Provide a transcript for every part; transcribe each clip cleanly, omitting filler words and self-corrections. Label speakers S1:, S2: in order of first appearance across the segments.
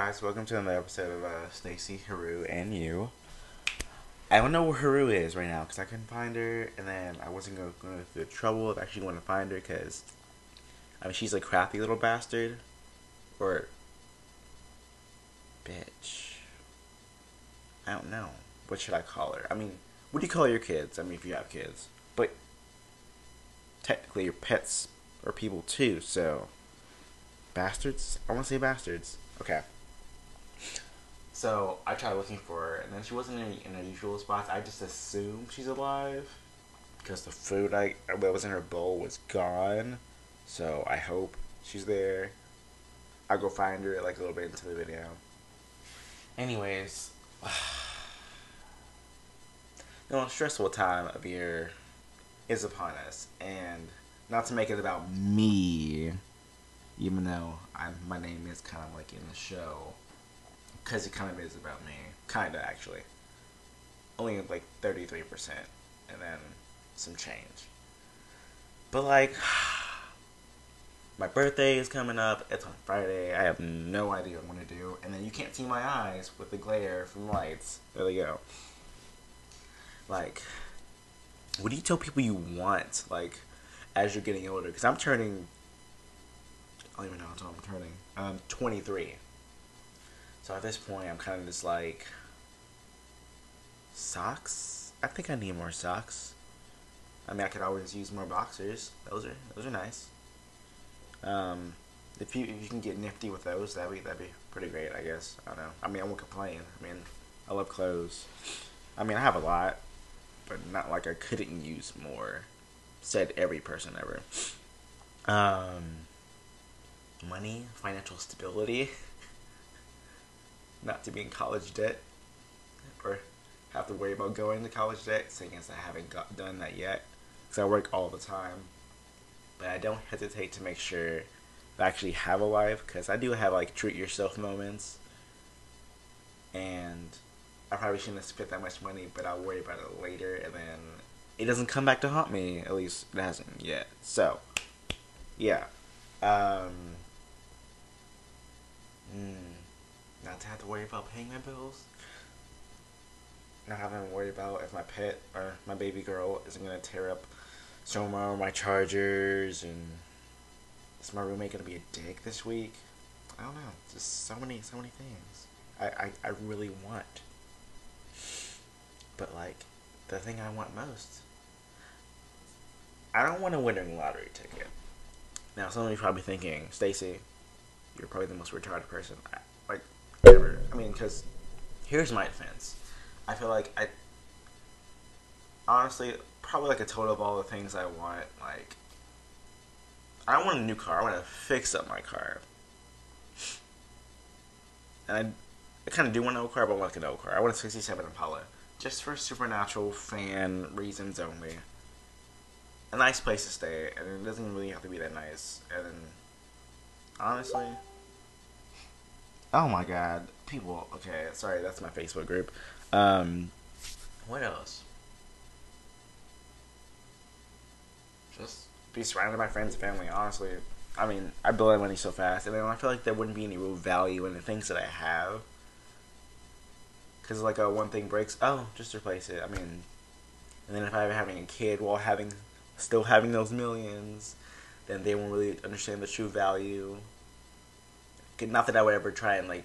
S1: guys, welcome to another episode of Stacy, Haru, and you. I don't know where Haru is right now because I couldn't find her, and then I wasn't going through the trouble of actually going to find her because, I mean, she's a crafty little bastard. Or, bitch. I don't know. What should I call her? I mean, what do you call your kids? I mean, if you have kids. But, technically, your pets are people too, so. Bastards? I want to say bastards. Okay. So I tried looking for her, and then she wasn't in her usual spots. I just assumed she's alive because the food that was in her bowl was gone. So I hope she's there. I'll go find her like a little bit into the video. Anyways, stressful time of year is upon us, and not to make it about me, even though my name is kind of like in the show. Because it kind of is about me. Kinda, actually. Only like 33%. And then some change. But like, my birthday is coming up. It's on Friday. I have no idea what I'm going to do. And then you can't see my eyes with the glare from lights. There they go. Like, what do you tell people you want, like, as you're getting older? Because I'm turning, I don't even know how old I'm turning. I'm 23. So at this point, I'm kind of just like, socks? I think I need more socks. I mean, I could always use more boxers. Those are nice. If you can get nifty with those, that'd be pretty great, I guess. I don't know. I mean, I won't complain. I mean, I love clothes. I mean, I have a lot, but not like I couldn't use more. Said every person ever. Money, financial stability. Not to be in college debt or have to worry about going to college debt, seeing as I haven't done that yet because I work all the time. But I don't hesitate to make sure that I actually have a life, because I do have like treat yourself moments, and I probably shouldn't have spent that much money, but I'll worry about it later, and then it doesn't come back to haunt me. At least it hasn't yet. So yeah. Not to have to worry about paying my bills. Not having to worry about if my pet or my baby girl isn't going to tear up some more of my chargers. And is my roommate going to be a dick this week? I don't know. Just so many things I really want. But like, the thing I want most, I don't want a winning lottery ticket. Now, some of you are probably thinking, Stacy, you're probably the most retarded person like ever. I mean, because here's my defense. I feel like honestly, probably like a total of all the things I want. Like, I don't want a new car. I want to fix up my car. And I kind of do want an old car, but I want like an old car. I want a 67 Impala. Just for Supernatural fan reasons only. A nice place to stay, and it doesn't really have to be that nice. And honestly, oh my god, people. Okay, sorry, that's my Facebook group. What else? Just be surrounded by friends and family. Honestly, I mean, I blow that money so fast, and then I feel like there wouldn't be any real value in the things that I have. Cause like one thing breaks, oh, just replace it. I mean, and then if I'm having a kid while still having those millions, then they won't really understand the true value. Not that I would ever try and like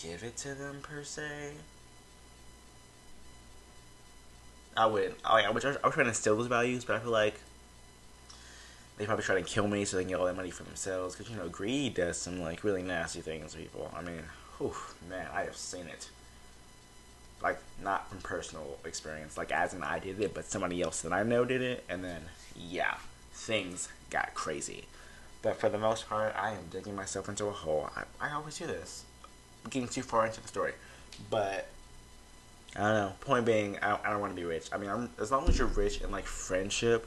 S1: give it to them per se. I would try to instill those values, but I feel like they probably try to kill me so they can get all that money for themselves. Because greed does some like really nasty things to people. I mean, whew, man, I have seen it. Like, not from personal experience, like as in I did it, but somebody else that I know did it, and then, yeah, things got crazy. But for the most part, I am digging myself into a hole. I always do this. I'm getting too far into the story. But, I don't know. Point being, I don't want to be rich. I mean, as long as you're rich in, like, friendship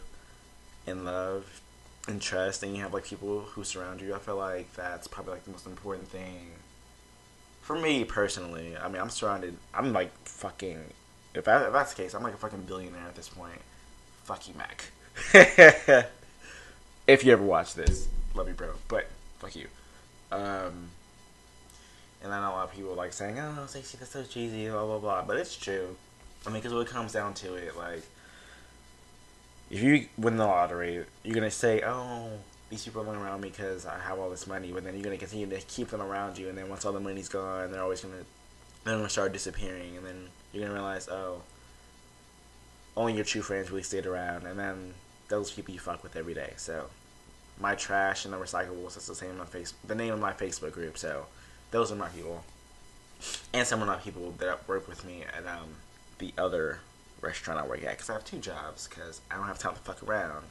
S1: and love and trust, and you have, like, people who surround you, I feel like that's probably, like, the most important thing. For me, personally, I mean, I'm like fucking, if that's the case, I'm like a fucking billionaire at this point. Fuck you, Mac. If you ever watch this, love you, bro, but fuck you. And I know a lot of people like saying, "Oh, Stacey, that's so cheesy," blah blah blah. But it's true. I mean, because when it comes down to it, like, if you win the lottery, you're gonna say, "Oh, these people are around me because I have all this money," but then you're gonna continue to keep them around you, and then once all the money's gone, they're gonna start disappearing, and then you're gonna realize, oh, only your true friends really stayed around, and then those people you fuck with every day. So, my trash and the recyclables, that's the name of my Facebook group. So, those are my people, and some of my people that work with me at the other restaurant I work at, because I have two jobs, because I don't have time to fuck around.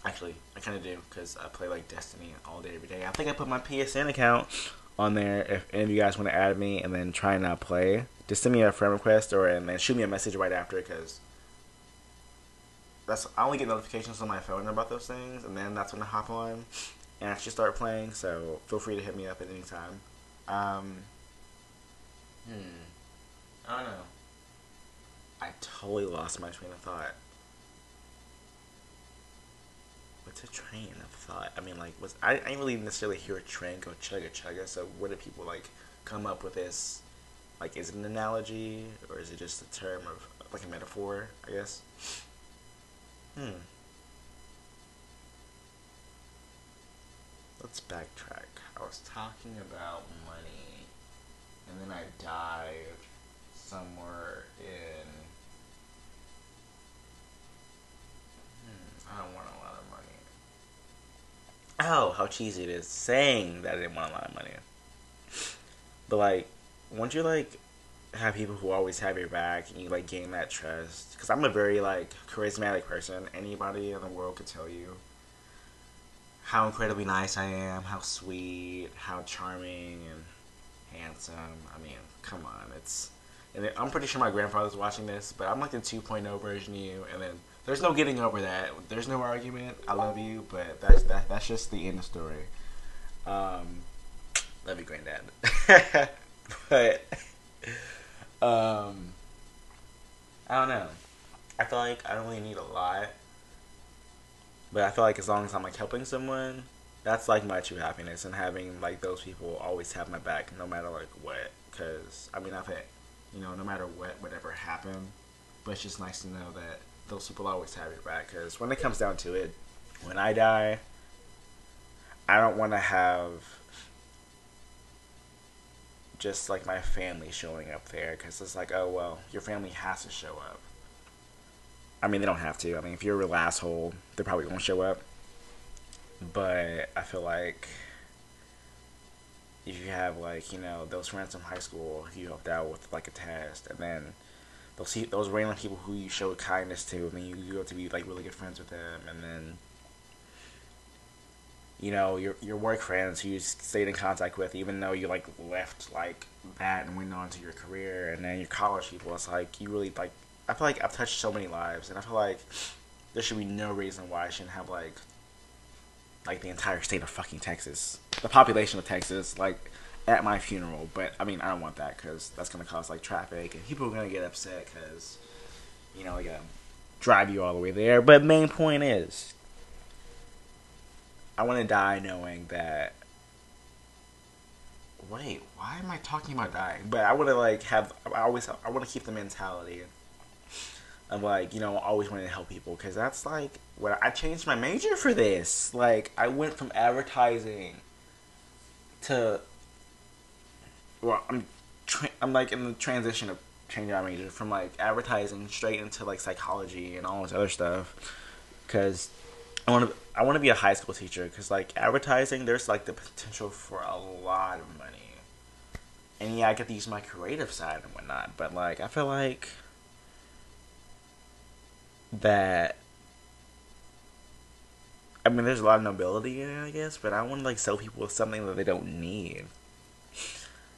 S1: Actually, I kind of do, because I play like Destiny all day, every day. I think I put my PSN account on there if any of you guys want to add me and then try and not play. Just send me a friend request and then shoot me a message right after, because I only get notifications on my phone about those things, and then that's when I hop on and actually start playing. So feel free to hit me up at any time. I don't know. I totally lost my train of thought. What's a train of thought? I mean, like, I didn't really necessarily hear a train go chugga chugga. So where do people like come up with this? Like, is it an analogy or is it just a term of like a metaphor? I guess. Let's backtrack. I was talking about money, and then I dived somewhere in. I don't want a lot of money. Oh, how cheesy it is saying that I didn't want a lot of money. But like, once you like have people who always have your back and you like gain that trust, because I'm a very like charismatic person. Anybody in the world could tell you how incredibly nice I am, how sweet, how charming and handsome. I mean, come on, and I'm pretty sure my grandfather's watching this, but I'm like the 2.0 version of you, and then there's no getting over that. There's no argument. I love you, but that's just the end of the story. Love you, granddad. But I don't know. I feel like I don't really need a lot, but I feel like as long as I'm like helping someone, that's like my true happiness, and having like those people always have my back no matter like what. Because I mean, I've had, no matter whatever happened, but it's just nice to know that those people always have your back. Because when it comes down to it, when I die, I don't want to have just like my family showing up there, because it's like, oh well, your family has to show up. I mean, they don't have to. I mean, if you're a real asshole, they probably won't show up. But I feel like if you have like those friends from high school who you helped out with like a test, and then they'll see those random people who you showed kindness to, and then you go to be like really good friends with them, and then your work friends who you stayed in contact with, even though you like left like that and went on to your career, and then your college people. It's like you really like. I feel like I've touched so many lives, and I feel like there should be no reason why I shouldn't have like the entire state of fucking Texas, the population of Texas, like at my funeral. But I mean, I don't want that, because that's gonna cause like traffic, and people are gonna get upset because they gotta drive you all the way there. But main point is, I want to die knowing that. Wait, why am I talking about dying? But I want to like have. I want to keep the mentality of like always wanting to help people, because that's like what I changed my major for this. Like I went from advertising to I'm like in the transition of changing my major from like advertising straight into like psychology and all this other stuff, because I want to be a high school teacher, because like advertising, there's like the potential for a lot of money, and yeah, I get to use my creative side and whatnot, but like I feel like that. I mean, there's a lot of nobility in it, I guess, but I want to like sell people with something that they don't need.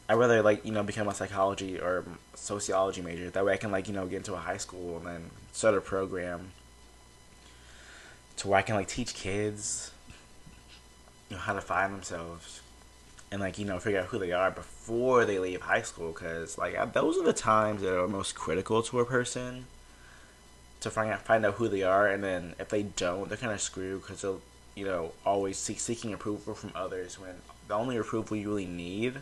S1: I'd rather like become a psychology or sociology major. That way, I can like get into a high school and then start a program to where I can like teach kids how to find themselves, and like figure out who they are before they leave high school, because like those are the times that are most critical to a person, to find out who they are. And then if they don't, they're kind of screwed, because they'll always seeking approval from others when the only approval you really need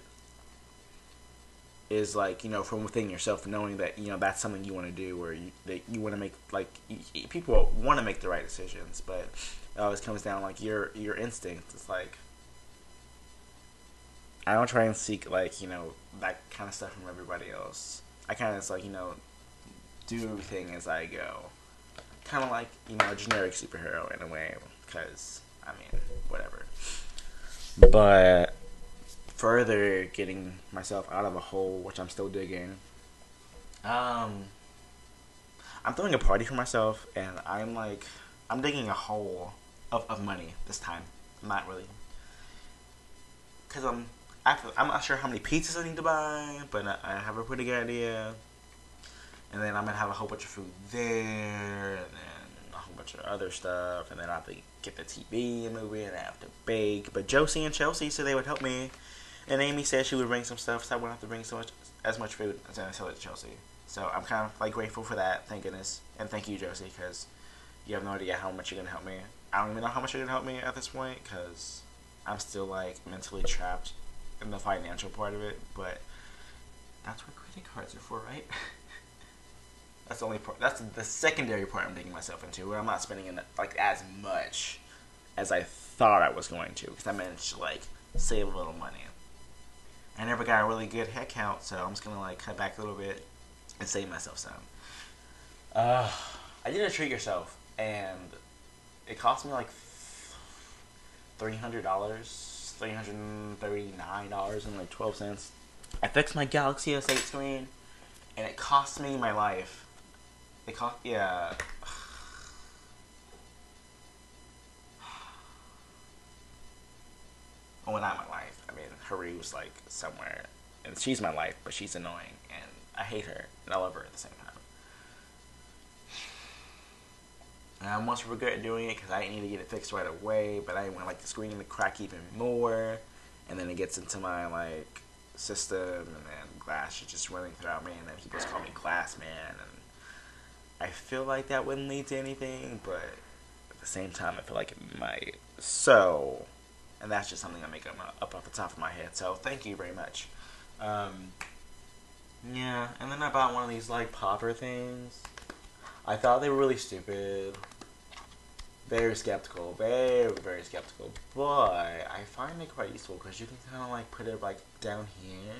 S1: is like, you know, from within yourself, knowing that, you know, that's something you want to do, or that you want to make, like, people want to make the right decisions, but it always comes down like your instinct. It's like, I don't try and seek, like, you know, that kind of stuff from everybody else. I kind of just, like, you know, do everything as I go, kind of like, you know, a generic superhero in a way, because I mean, whatever. But further getting myself out of a hole, which I'm still digging. I'm throwing a party for myself, and I'm digging a hole of money this time. I'm not really, because I'm not sure how many pizzas I need to buy, but I have a pretty good idea. And then I'm gonna have a whole bunch of food there, and then a whole bunch of other stuff, and then I have to get the TV and movie, and I have to bake. But Josie and Chelsea said they would help me. And Amy said she would bring some stuff, so I wouldn't have to bring as much food as I sell it to Chelsea. So I'm kind of like grateful for that, thank goodness, and thank you, Josie, because you have no idea how much you're gonna help me. I don't even know how much you're gonna help me at this point, because I'm still like mentally trapped in the financial part of it. But that's what credit cards are for, right? That's the only part. That's the secondary part I'm digging myself into, where I'm not spending like as much as I thought I was going to, because I managed to like save a little money. I never got a really good head count, so I'm just gonna like cut back a little bit and save myself some. I did a treat yourself, and it cost me like $300, $339 and like 12 cents. I fixed my Galaxy S8 screen, and it cost me my life. It cost, yeah. Well, not my life. I mean, Haru's like somewhere, and she's my life, but she's annoying, and I hate her, and I love her at the same time. And I almost regret doing it because I didn't need to get it fixed right away, but I didn't want like the screen to crack even more, and then it gets into my like system, and then glass is just running throughout me, and then people just call me Glass Man, and I feel like that wouldn't lead to anything, but at the same time, I feel like it might. So. And that's just something I make up off the top of my head. So thank you very much. Yeah, and then I bought one of these like popper things. I thought they were really stupid. Very skeptical. Very, very skeptical. But I find it quite useful because you can kind of like put it like down here.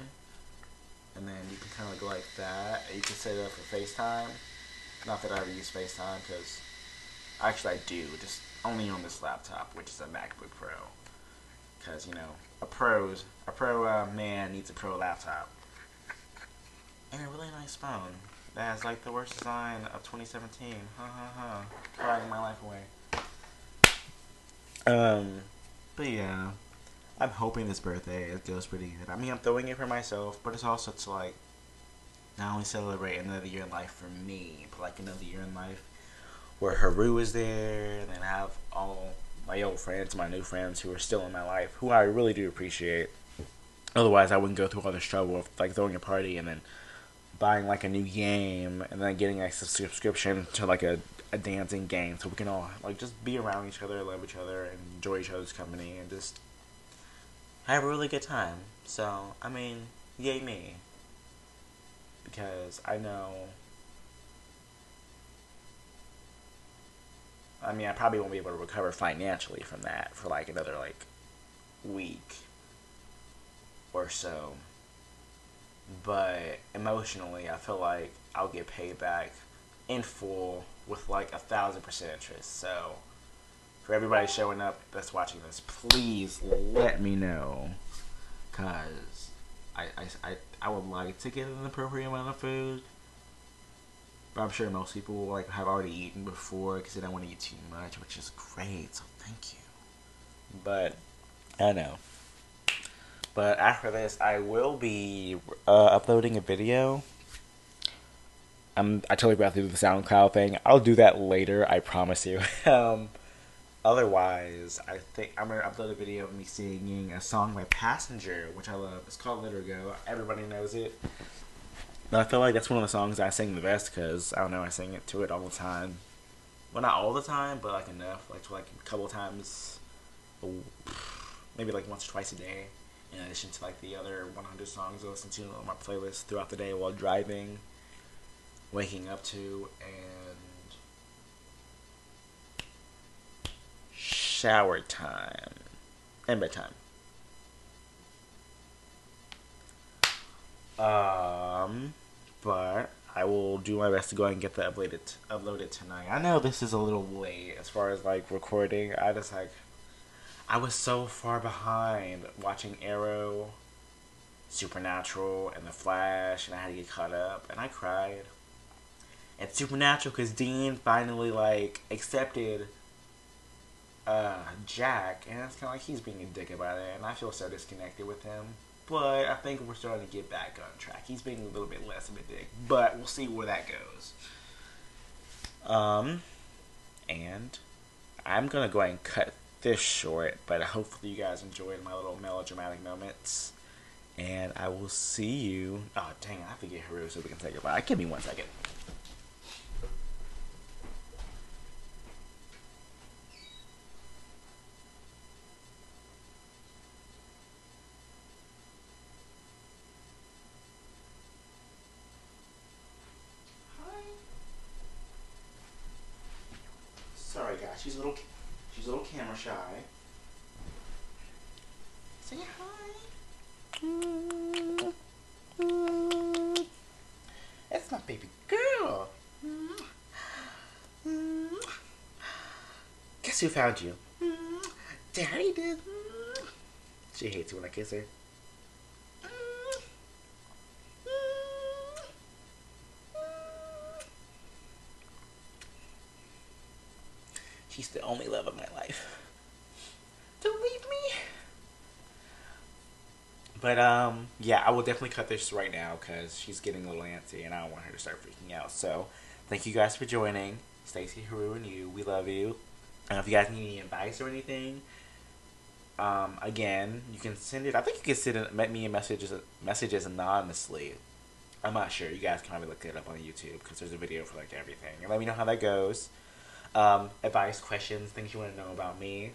S1: And then you can kind of go like that. And you can set it up for FaceTime. Not that I ever use FaceTime because actually I do. Just only on this laptop, which is a MacBook Pro. Because, you know, a pro man needs a pro laptop. And a really nice phone that has like the worst design of 2017. Crying my life away. But yeah, I'm hoping this birthday it goes pretty good. I mean, I'm throwing it for myself, but it's also to like not only celebrate another year in life for me, but like another year in life where Haru is there, and then have all my old friends, my new friends who are still in my life, who I really do appreciate. Otherwise, I wouldn't go through all this trouble of like throwing a party and then buying like a new game and then getting a subscription to like a dancing game, so we can all like just be around each other, love each other, and enjoy each other's company, and just have a really good time. So, I mean, yay me. Because I know, I mean, I probably won't be able to recover financially from that for like another like week or so. But emotionally, I feel like I'll get paid back in full with like 1,000% interest. So for everybody showing up that's watching this, please let me know, cause I would like to get an appropriate amount of food. But I'm sure most people like have already eaten before because they don't want to eat too much, which is great. So thank you. But I know. But after this, I will be uploading a video. I totally forgot to do the SoundCloud thing. I'll do that later. I promise you. Otherwise, I think I'm gonna upload a video of me singing a song by Passenger, which I love. It's called "Let Her Go." Everybody knows it. But I feel like that's one of the songs I sing the best because, I don't know, I sing it to it all the time. Well, not all the time, but like enough. Like a couple times, maybe like once or twice a day. in addition to like the other 100 songs I listen to on my playlist throughout the day while driving, waking up to, and shower time and bedtime. But I will do my best to go ahead and get that uploaded tonight. I know this is a little late as far as like recording. I was so far behind watching Arrow, Supernatural, and The Flash, and I had to get caught up, and I cried. And Supernatural, because Dean finally like accepted Jack, and it's kind of like he's being a dick about it, and I feel so disconnected with him. But I think we're starting to get back on track. He's being a little bit less of a dick, but we'll see where that goes. And I'm gonna go ahead and cut this short, but hopefully you guys enjoyed my little melodramatic moments. And I will see you. Oh dang! I have to get Haru so we can say goodbye. Give me 1 second. Sorry, guys. She's a little camera shy. Say hi. That's my baby girl. Guess who found you? Daddy did. She hates it when I kiss her. She's the only love of my life. Don't leave me. But yeah, I will definitely cut this right now because she's getting a little antsy and I don't want her to start freaking out. So, thank you guys for joining. Stacy, Haru, and you, we love you. If you guys need any advice or anything, again, you can send it. I think you can send me a messages anonymously. I'm not sure. You guys can probably look it up on YouTube because there's a video for like everything. And let me know how that goes. Advice, questions, things you want to know about me,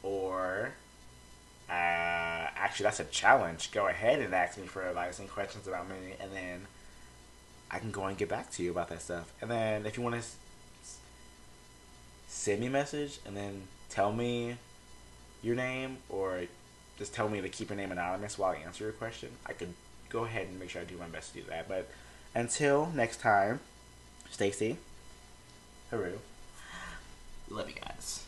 S1: or actually that's a challenge. Go ahead and ask me for advice and questions about me, and then I can go and get back to you about that stuff. And then if you want to send me a message and then tell me your name, or just tell me to keep your name anonymous while I answer your question, I could go ahead and make sure I do my best to do that. But until next time, Stacy, Haru, love you guys.